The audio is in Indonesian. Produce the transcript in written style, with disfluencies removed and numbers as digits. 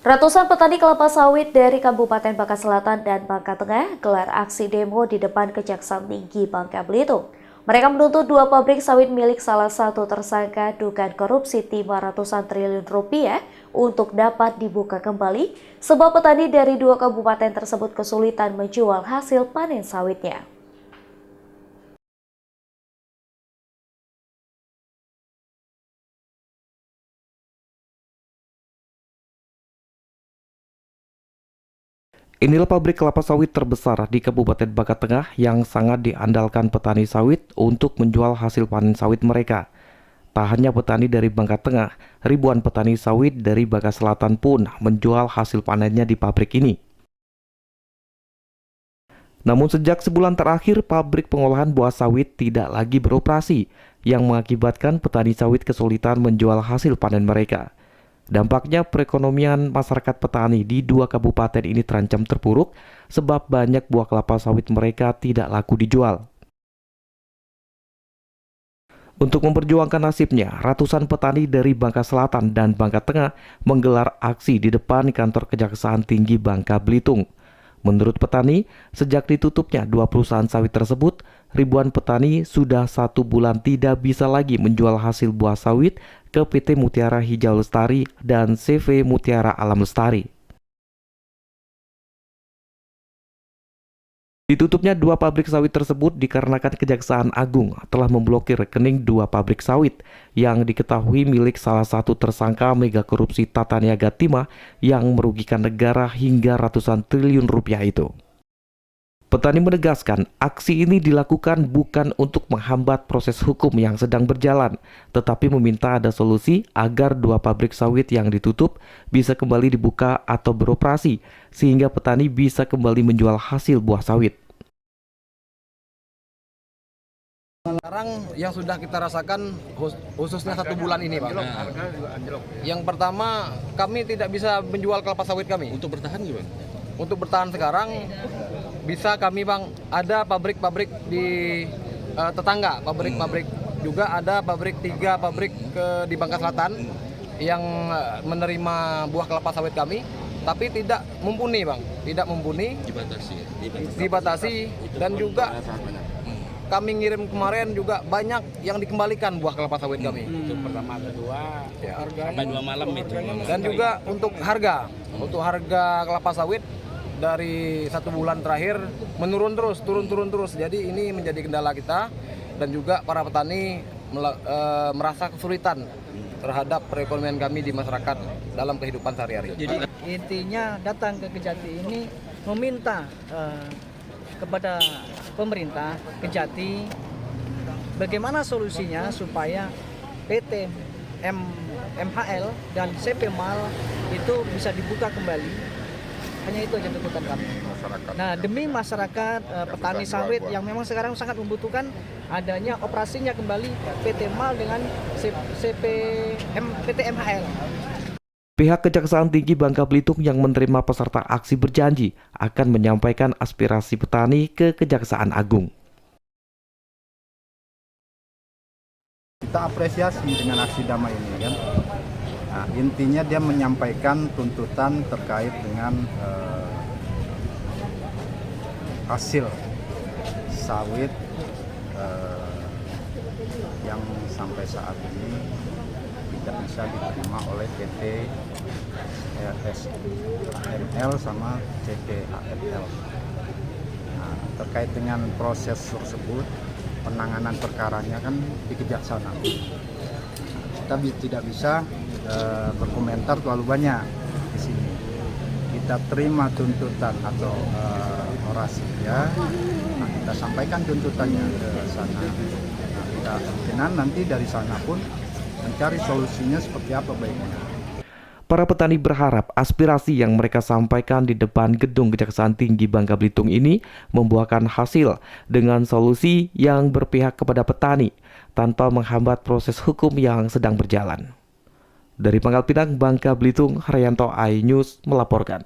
Ratusan petani kelapa sawit dari Kabupaten Bangka Selatan dan Bangka Tengah gelar aksi demo di depan Kejaksaan Tinggi Bangka Belitung. Mereka menuntut dua pabrik sawit milik salah satu tersangka dugaan korupsi timah ratusan triliun rupiah untuk dapat dibuka kembali sebab petani dari dua kabupaten tersebut kesulitan menjual hasil panen sawitnya. Inilah pabrik kelapa sawit terbesar di Kabupaten Bangka Tengah yang sangat diandalkan petani sawit untuk menjual hasil panen sawit mereka. Tak hanya petani dari Bangka Tengah, ribuan petani sawit dari Bangka Selatan pun menjual hasil panennya di pabrik ini. Namun sejak sebulan terakhir, pabrik pengolahan buah sawit tidak lagi beroperasi, yang mengakibatkan petani sawit kesulitan menjual hasil panen mereka. Dampaknya perekonomian masyarakat petani di dua kabupaten ini terancam terpuruk sebab banyak buah kelapa sawit mereka tidak laku dijual. Untuk memperjuangkan nasibnya, ratusan petani dari Bangka Selatan dan Bangka Tengah menggelar aksi di depan kantor Kejaksaan Tinggi Bangka Belitung. Menurut petani, sejak ditutupnya dua perusahaan sawit tersebut, ribuan petani sudah 1 bulan tidak bisa lagi menjual hasil buah sawit ke PT Mutiara Hijau Lestari dan CV Mutiara Alam Lestari. Ditutupnya dua pabrik sawit tersebut dikarenakan Kejaksaan Agung telah memblokir rekening dua pabrik sawit yang diketahui milik salah satu tersangka mega korupsi tata niaga timah yang merugikan negara hingga ratusan triliun rupiah itu. Petani menegaskan aksi ini dilakukan bukan untuk menghambat proses hukum yang sedang berjalan, tetapi meminta ada solusi agar dua pabrik sawit yang ditutup bisa kembali dibuka atau beroperasi, sehingga petani bisa kembali menjual hasil buah sawit. Sekarang yang sudah kita rasakan khususnya 1 bulan ini, Pak. Yang pertama, kami tidak bisa menjual kelapa sawit kami. Untuk bertahan gimana? Untuk bertahan sekarang bisa kami, Bang, ada pabrik-pabrik di tetangga, pabrik-pabrik juga ada 3 pabrik di Bangka Selatan yang menerima buah kelapa sawit kami, tapi tidak mumpuni, Bang, tidak mumpuni, dibatasi dan juga kami ngirim kemarin juga banyak yang dikembalikan buah kelapa sawit kami. Untuk pertama, kedua, Ya. sampai 2 malam itu. Dan juga untuk harga kelapa sawit dari 1 bulan terakhir menurun terus, turun terus. Jadi ini menjadi kendala kita dan juga para petani merasa kesulitan terhadap perekonomian kami di masyarakat dalam kehidupan sehari-hari. Jadi intinya datang ke Kejati ini meminta kepada pemerintah Kejati bagaimana solusinya supaya PT MHL dan CP MAL itu bisa dibuka kembali. Hanya itu aja tuntutan kami. Nah, demi masyarakat petani sawit yang memang sekarang sangat membutuhkan adanya operasinya kembali PT MAL dengan PT MHL. Pihak Kejaksaan Tinggi Bangka Belitung yang menerima peserta aksi berjanji akan menyampaikan aspirasi petani ke Kejaksaan Agung. Kita apresiasi dengan aksi damai ini kan. Nah, intinya dia menyampaikan tuntutan terkait dengan hasil sawit yang sampai saat ini tidak bisa diterima oleh PT SML sama PT AFL. Nah, terkait dengan proses tersebut, penanganan perkaranya kan di Kejaksaan Agung. Kita tidak bisa berkomentar terlalu banyak di sini. Kita terima tuntutan atau orasi ya, nah kita sampaikan tuntutannya ke sana. Nah, kita kemungkinan nanti dari sana pun mencari solusinya seperti apa baiknya. Para petani berharap aspirasi yang mereka sampaikan di depan gedung Kejaksaan Tinggi Bangka Belitung ini membuahkan hasil dengan solusi yang berpihak kepada petani tanpa menghambat proses hukum yang sedang berjalan. Dari Pangkal Pinang, Bangka Belitung, Haryanto iNews melaporkan.